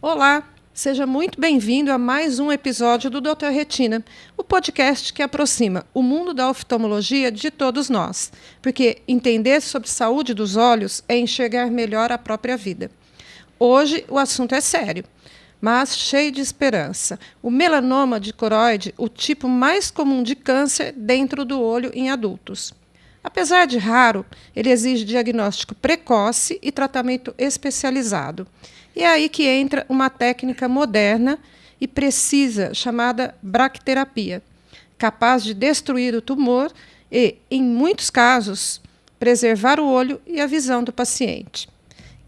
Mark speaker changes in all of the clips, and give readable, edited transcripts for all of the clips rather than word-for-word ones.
Speaker 1: Olá, seja muito bem-vindo a mais um episódio do Dr. Retina, o podcast que aproxima o mundo da oftalmologia de todos nós, porque entender sobre saúde dos olhos é enxergar melhor a própria vida. Hoje o assunto é sério, mas cheio de esperança. O melanoma dicoroide, o tipo mais comum de câncer dentro do olho em adultos. Apesar de raro, ele exige diagnóstico precoce e tratamento especializado. E é aí que entra uma técnica moderna e precisa chamada bracterapia, capaz de destruir o tumor e, em muitos casos, preservar o olho e a visão do paciente.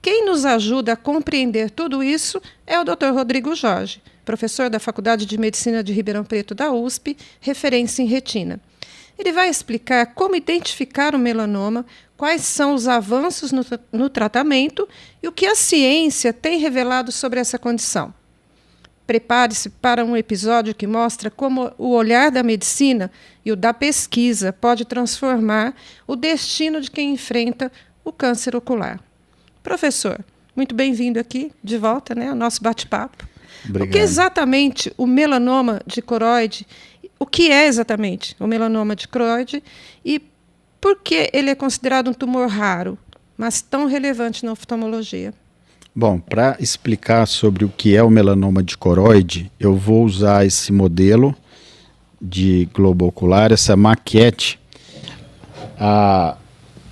Speaker 1: Quem nos ajuda a compreender tudo isso é o Dr. Rodrigo Jorge, professor da Faculdade de Medicina de Ribeirão Preto da USP, referência em retina. Ele vai explicar como identificar o melanoma, quais são os avanços no tratamento e o que a ciência tem revelado sobre essa condição. Prepare-se para um episódio que mostra como o olhar da medicina e o da pesquisa pode transformar o destino de quem enfrenta o câncer ocular. Professor, muito bem-vindo aqui de volta, ao nosso bate-papo.
Speaker 2: Obrigado.
Speaker 1: O que exatamente o melanoma dicoroide? O que é exatamente o melanoma dicoroide e por que ele é considerado um tumor raro, mas tão relevante na oftalmologia?
Speaker 2: Bom, para explicar sobre o que é o melanoma dicoroide, eu vou usar esse modelo de globo ocular, essa maquete.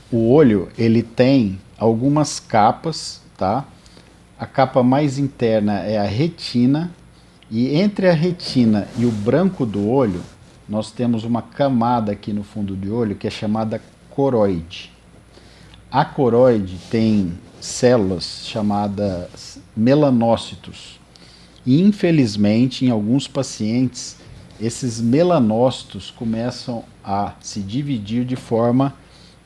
Speaker 2: O olho ele tem algumas capas, tá? A capa mais interna é a retina. E entre a retina e o branco do olho, nós temos uma camada aqui no fundo do olho que é chamada coroide. A coroide tem células chamadas melanócitos. E, infelizmente, em alguns pacientes, esses melanócitos começam a se dividir de forma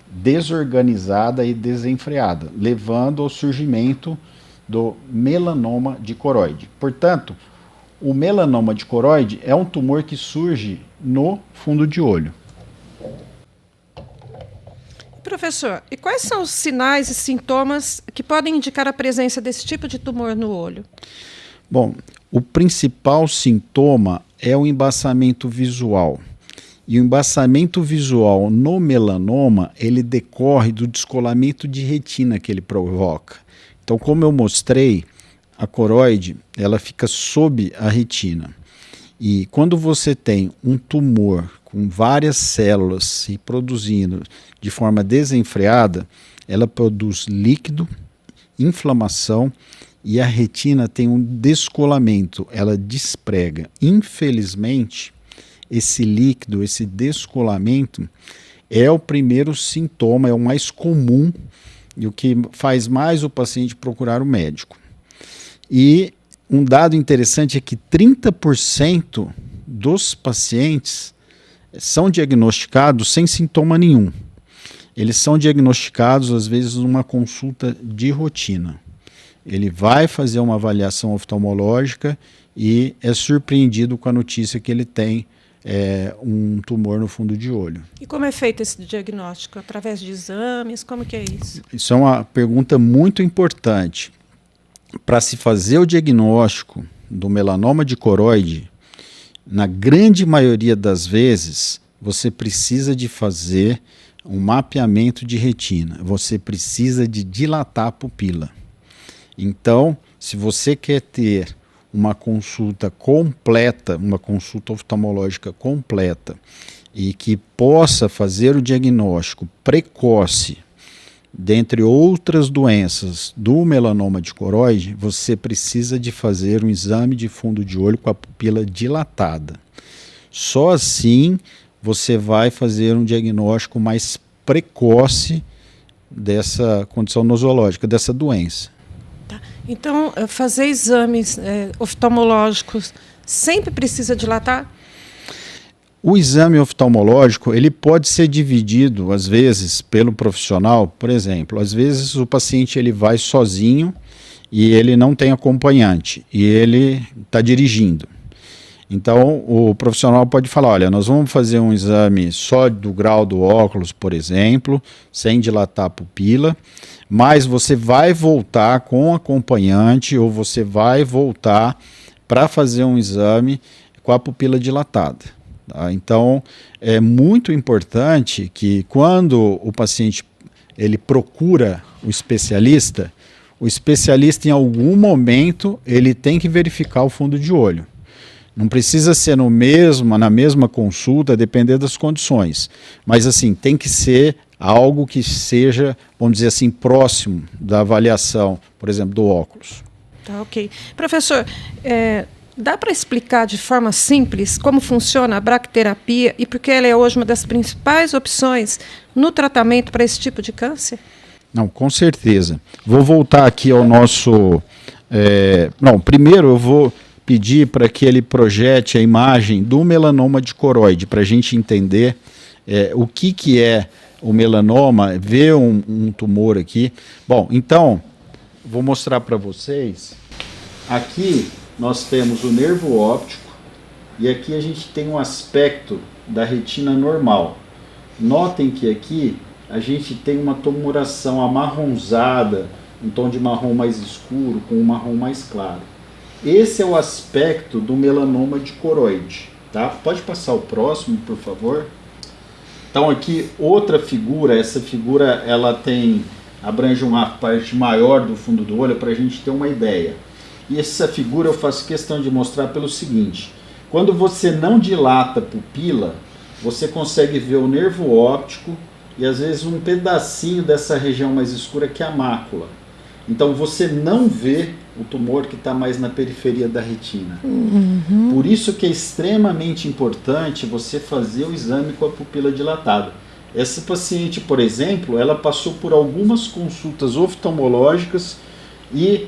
Speaker 2: desorganizada e desenfreada, levando ao surgimento do melanoma dicoroide. Portanto, o melanoma dicoroide é um tumor que surge no fundo de olho.
Speaker 1: Professor, e quais são os sinais e sintomas que podem indicar a presença desse tipo de tumor no olho?
Speaker 2: Bom, o principal sintoma é o embaçamento visual. E o embaçamento visual no melanoma, ele decorre do descolamento de retina que ele provoca. Então, como eu mostrei, a coroide, ela fica sob a retina. E quando você tem um tumor com várias células se produzindo de forma desenfreada, ela produz líquido, inflamação e a retina tem um descolamento, ela desprega. Infelizmente, esse líquido, esse descolamento é o primeiro sintoma, é o mais comum e o que faz mais o paciente procurar o médico. E um dado interessante é que 30% dos pacientes são diagnosticados sem sintoma nenhum. Eles são diagnosticados, às vezes, numa consulta de rotina. Ele vai fazer uma avaliação oftalmológica e é surpreendido com a notícia que ele tem um tumor no fundo de olho.
Speaker 1: E como é feito esse diagnóstico? Através de exames? Como que é isso?
Speaker 2: Isso é uma pergunta muito importante. Para se fazer o diagnóstico do melanoma dicoroide, na grande maioria das vezes, você precisa de fazer um mapeamento de retina. Você precisa de dilatar a pupila. Então, se você quer ter uma consulta completa, uma consulta oftalmológica completa, e que possa fazer o diagnóstico precoce, dentre outras doenças do melanoma dicoroide, você precisa de fazer um exame de fundo de olho com a pupila dilatada. Só assim você vai fazer um diagnóstico mais precoce dessa condição nosológica, dessa doença.
Speaker 1: Tá. Então, fazer exames oftalmológicos sempre precisa dilatar?
Speaker 2: O exame oftalmológico, ele pode ser dividido, às vezes, pelo profissional. Por exemplo, às vezes o paciente ele vai sozinho e ele não tem acompanhante, e ele está dirigindo. Então, o profissional pode falar, olha, nós vamos fazer um exame só do grau do óculos, por exemplo, sem dilatar a pupila, mas você vai voltar com acompanhante ou você vai voltar para fazer um exame com a pupila dilatada. Tá? Então, é muito importante que quando o paciente ele procura o especialista em algum momento ele tem que verificar o fundo de olho. Não precisa ser na mesma consulta, depender das condições. Mas assim, tem que ser algo que seja, vamos dizer assim, próximo da avaliação, por exemplo, do óculos.
Speaker 1: Tá, ok. Professor, dá para explicar de forma simples como funciona a braquiterapia e por que ela é hoje uma das principais opções no tratamento para esse tipo de câncer?
Speaker 2: Não, com certeza. Vou voltar aqui ao nosso... primeiro eu vou pedir para que ele projete a imagem do melanoma de coroide, para a gente entender o que é o melanoma, ver um tumor aqui. Bom, então, vou mostrar para vocês. Aqui nós temos o nervo óptico e aqui a gente tem um aspecto da retina normal. Notem que aqui a gente tem uma tumoração amarronzada, um tom de marrom mais escuro com um marrom mais claro. Esse é o aspecto do melanoma de coroide. Tá? Pode passar o próximo, por favor? Então aqui outra figura, essa figura ela abrange uma parte maior do fundo do olho para a gente ter uma ideia. E essa figura eu faço questão de mostrar pelo seguinte: quando você não dilata a pupila, você consegue ver o nervo óptico e às vezes um pedacinho dessa região mais escura que é a mácula. Então você não vê o tumor que está mais na periferia da retina. Uhum. Por isso que é extremamente importante você fazer o exame com a pupila dilatada. Essa paciente, por exemplo, ela passou por algumas consultas oftalmológicas e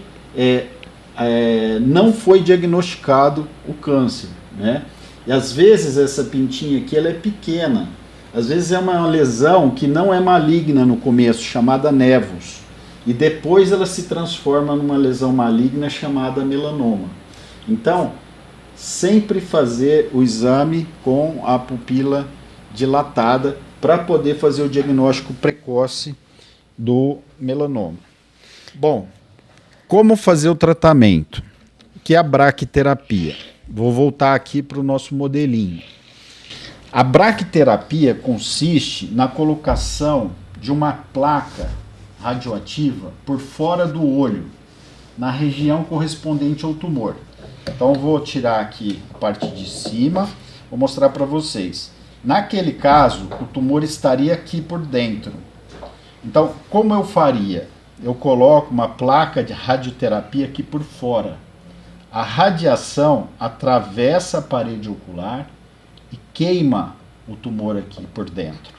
Speaker 2: não foi diagnosticado o câncer, né? E às vezes essa pintinha aqui ela é pequena, às vezes é uma lesão que não é maligna no começo, chamada névus, e depois ela se transforma numa lesão maligna chamada melanoma. Então, sempre fazer o exame com a pupila dilatada para poder fazer o diagnóstico precoce do melanoma. Bom, como fazer o tratamento? Que é a braquiterapia. Vou voltar aqui para o nosso modelinho. A braquiterapia consiste na colocação de uma placa radioativa por fora do olho, na região correspondente ao tumor. Então eu vou tirar aqui a parte de cima, vou mostrar para vocês. Naquele caso, o tumor estaria aqui por dentro. Então, como eu faria? Eu coloco uma placa de radioterapia aqui por fora. A radiação atravessa a parede ocular e queima o tumor aqui por dentro.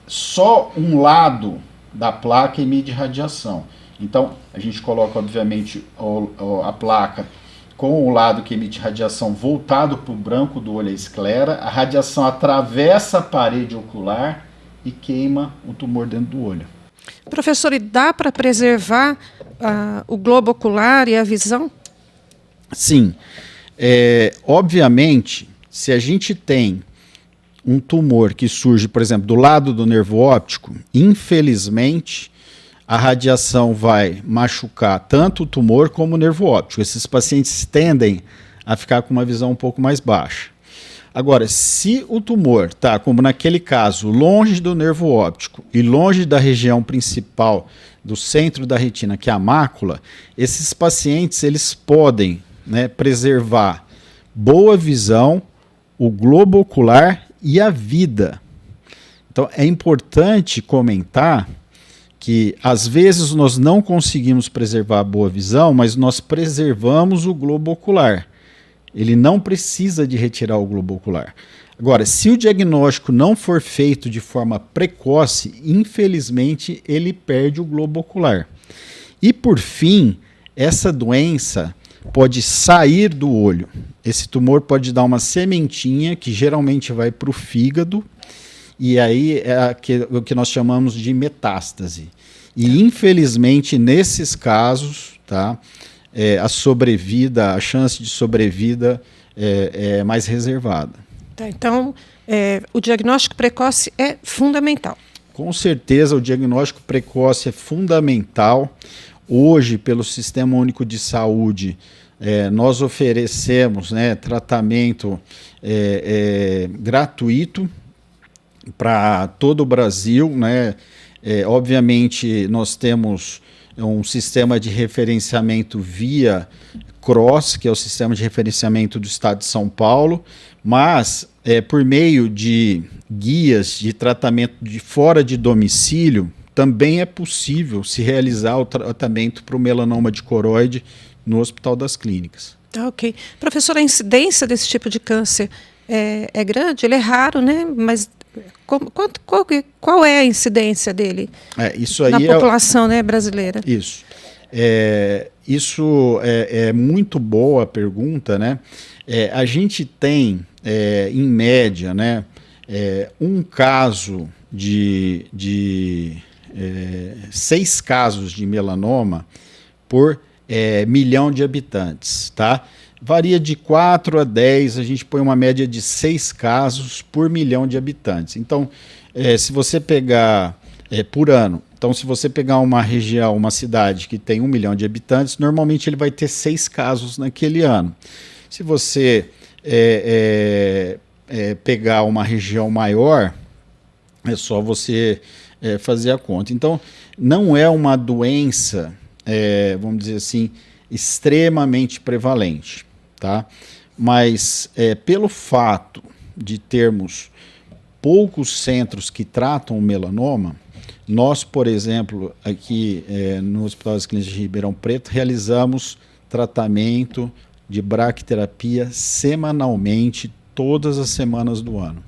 Speaker 2: Só um lado da placa emite radiação. Então, a gente coloca, obviamente, a placa com o lado que emite radiação voltado para o branco do olho, a esclera. A radiação atravessa a parede ocular e queima o tumor dentro do olho.
Speaker 1: Professor, e dá para preservar o globo ocular e a visão?
Speaker 2: Sim. Obviamente, se a gente tem um tumor que surge, por exemplo, do lado do nervo óptico, infelizmente, a radiação vai machucar tanto o tumor como o nervo óptico. Esses pacientes tendem a ficar com uma visão um pouco mais baixa. Agora, se o tumor está, como naquele caso, longe do nervo óptico e longe da região principal do centro da retina, que é a mácula, esses pacientes eles podem, preservar boa visão, o globo ocular e a vida. Então, é importante comentar que, às vezes, nós não conseguimos preservar a boa visão, mas nós preservamos o globo ocular. Ele não precisa de retirar o globo ocular. Agora, se o diagnóstico não for feito de forma precoce, infelizmente, ele perde o globo ocular. E, por fim, essa doença pode sair do olho. Esse tumor pode dar uma sementinha que geralmente vai para o fígado, e aí é o que nós chamamos de metástase. E, infelizmente, nesses casos, tá, a sobrevida, a chance de sobrevida é mais reservada.
Speaker 1: Tá, então, o diagnóstico precoce é fundamental.
Speaker 2: Com certeza, o diagnóstico precoce é fundamental. Hoje, pelo Sistema Único de Saúde, nós oferecemos, né, tratamento gratuito para todo o Brasil, né? Obviamente, nós temos um sistema de referenciamento via CROSS, que é o sistema de referenciamento do Estado de São Paulo, mas por meio de guias de tratamento de fora de domicílio, também é possível se realizar o tratamento para o melanoma de coroide no Hospital das Clínicas.
Speaker 1: Tá, ok. Professor, a incidência desse tipo de câncer é grande? Ele é raro, né? Mas qual é a incidência dele
Speaker 2: isso aí
Speaker 1: na população né, brasileira?
Speaker 2: Isso. Isso é muito boa a pergunta, né? A gente tem, em média, né, um caso de 6 casos de melanoma por milhão de habitantes, tá? Varia de 4 a 10, a gente põe uma média de 6 casos por milhão de habitantes. Então, se você pegar por ano, então se você pegar uma região, uma cidade que tem 1 milhão de habitantes, normalmente ele vai ter 6 casos naquele ano. Se você pegar uma região maior, é só você fazer a conta. Então, não é uma doença, vamos dizer assim, extremamente prevalente, tá? Mas pelo fato de termos poucos centros que tratam o melanoma, nós, por exemplo, aqui no Hospital das Clínicas de Ribeirão Preto, realizamos tratamento de braquiterapia semanalmente, todas as semanas do ano.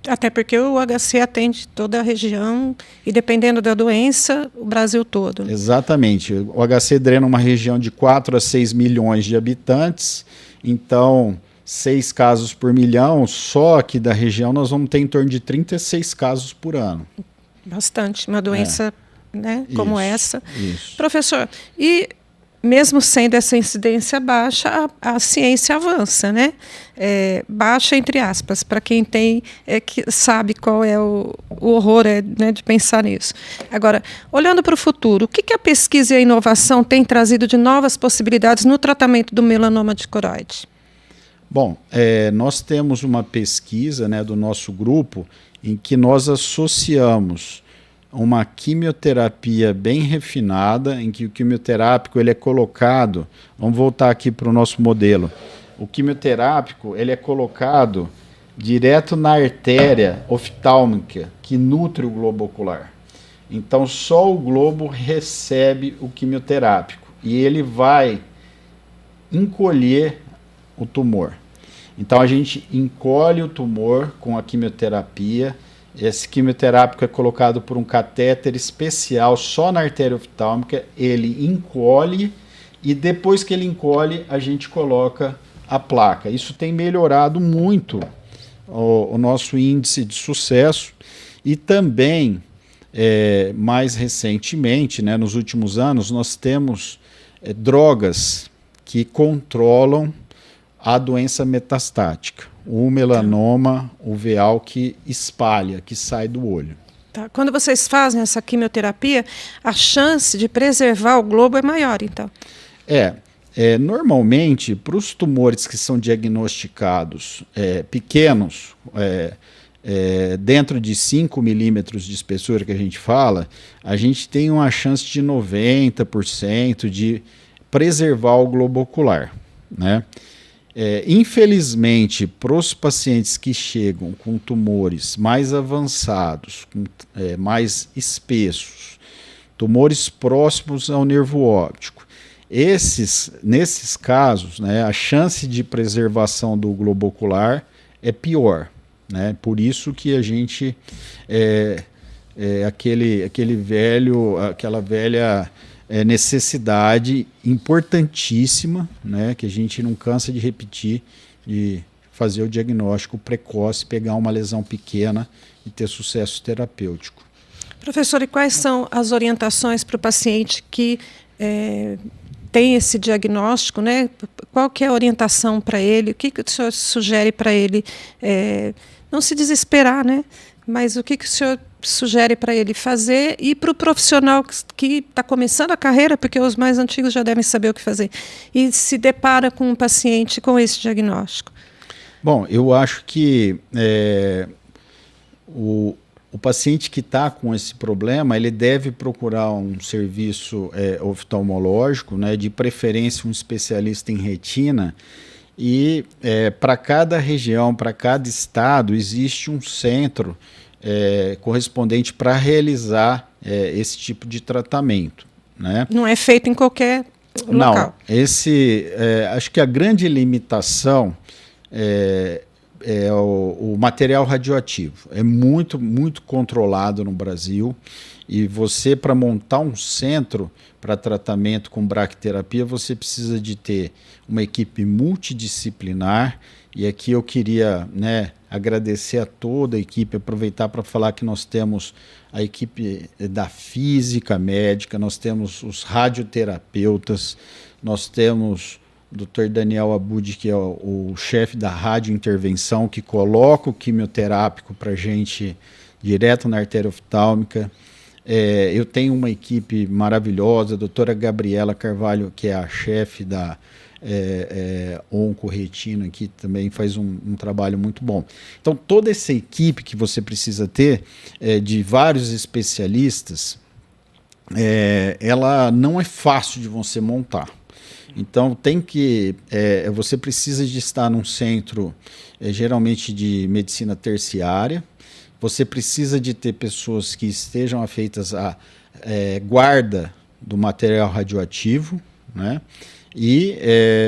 Speaker 1: Até porque o HC atende toda a região e, dependendo da doença, o Brasil todo.
Speaker 2: Exatamente. O HC drena uma região de 4 a 6 milhões de habitantes, então 6 casos por milhão, só aqui da região nós vamos ter em torno de 36 casos por ano.
Speaker 1: Bastante. Uma doença né, como essa.
Speaker 2: Isso.
Speaker 1: Professor, e mesmo sendo essa incidência baixa, a ciência avança, né? Baixa entre aspas, para quem tem, que sabe qual é o horror né, de pensar nisso. Agora, olhando para o futuro, o que a pesquisa e a inovação têm trazido de novas possibilidades no tratamento do melanoma de coroide?
Speaker 2: Bom, nós temos uma pesquisa, né, do nosso grupo em que nós associamos uma quimioterapia bem refinada, em que o quimioterápico ele é colocado, vamos voltar aqui para o nosso modelo, o quimioterápico ele é colocado direto na artéria oftálmica que nutre o globo ocular. Então só o globo recebe o quimioterápico e ele vai encolher o tumor. Então a gente encolhe o tumor com a quimioterapia. Esse quimioterápico é colocado por um catéter especial só na artéria oftálmica, ele encolhe e depois que ele encolhe a gente coloca a placa. Isso tem melhorado muito o nosso índice de sucesso e também, mais recentemente, né, nos últimos anos, nós temos drogas que controlam a doença metastática. O melanoma uveal que espalha, que sai do olho.
Speaker 1: Tá. Quando vocês fazem essa quimioterapia, a chance de preservar o globo é maior, então?
Speaker 2: Normalmente, para os tumores que são diagnosticados pequenos, dentro de 5 milímetros de espessura que a gente tem uma chance de 90% de preservar o globo ocular, né? Infelizmente, para os pacientes que chegam com tumores mais avançados, mais espessos, tumores próximos ao nervo óptico, nesses casos, né, a chance de preservação do globo ocular é pior, né? Por isso que a gente aquela velha necessidade importantíssima, né, que a gente não cansa de repetir, de fazer o diagnóstico precoce, pegar uma lesão pequena e ter sucesso terapêutico.
Speaker 1: Professor, e quais são as orientações para o paciente que tem esse diagnóstico, né? Qual que é a orientação para ele? O que o senhor sugere para ele? Não se desesperar, né? Mas o que o senhor sugere para ele fazer e para o profissional que está começando a carreira, porque os mais antigos já devem saber o que fazer, e se depara com um paciente com esse diagnóstico?
Speaker 2: Bom, eu acho que o paciente que está com esse problema, ele deve procurar um serviço oftalmológico, né, de preferência um especialista em retina, e para cada região, para cada estado, existe um centro correspondente para realizar esse tipo de tratamento, né?
Speaker 1: Não é feito em qualquer local.
Speaker 2: Não, acho que a grande limitação o material radioativo. É muito, muito controlado no Brasil, e você, para montar um centro para tratamento com braquiterapia, você precisa de ter uma equipe multidisciplinar, e aqui eu queria, né, agradecer a toda a equipe, aproveitar para falar que nós temos a equipe da física médica, nós temos os radioterapeutas, nós temos o Dr. Daniel Abud, que é o chefe da radiointervenção, que coloca o quimioterápico para a gente direto na artéria oftálmica. Eu tenho uma equipe maravilhosa, a doutora Gabriela Carvalho, que é a chefe da Onco-Retina, que também faz um trabalho muito bom. Então, toda essa equipe que você precisa ter, de vários especialistas, ela não é fácil de você montar. Então, você precisa de estar num centro, geralmente de medicina terciária. Você precisa de ter pessoas que estejam afeitas à guarda do material radioativo, né? E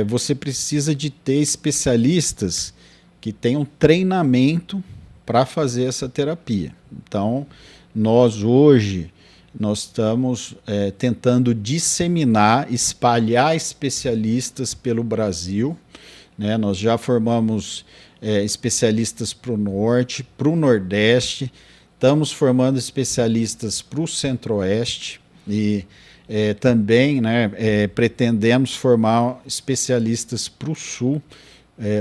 Speaker 2: você precisa de ter especialistas que tenham treinamento para fazer essa terapia. Então, nós estamos tentando disseminar, espalhar especialistas pelo Brasil, né? Nós já formamos especialistas para o Norte, para o Nordeste, estamos formando especialistas para o Centro-Oeste e também, né, pretendemos formar especialistas para o Sul,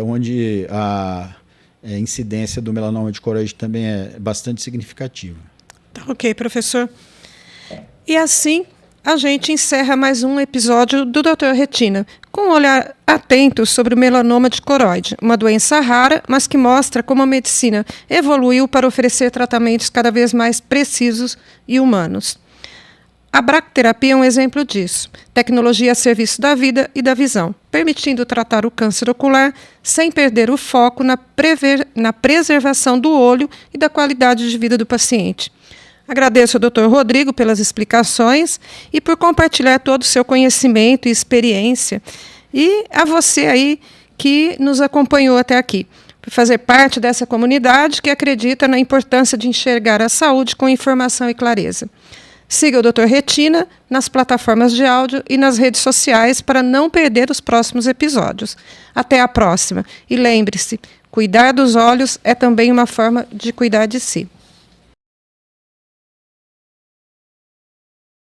Speaker 2: onde a incidência do melanoma de coroide também é bastante significativa.
Speaker 1: Tá, ok, professor. E assim a gente encerra mais um episódio do Dr. Retina, com um olhar atento sobre o melanoma de coroide, uma doença rara, mas que mostra como a medicina evoluiu para oferecer tratamentos cada vez mais precisos e humanos. A braquiterapia é um exemplo disso, tecnologia a serviço da vida e da visão, permitindo tratar o câncer ocular sem perder o foco na preservação do olho e da qualidade de vida do paciente. Agradeço ao Dr. Rodrigo pelas explicações e por compartilhar todo o seu conhecimento e experiência, e a você aí que nos acompanhou até aqui, por fazer parte dessa comunidade que acredita na importância de enxergar a saúde com informação e clareza. Siga o Dr. Retina nas plataformas de áudio e nas redes sociais para não perder os próximos episódios. Até a próxima. E lembre-se, cuidar dos olhos é também uma forma de cuidar de si.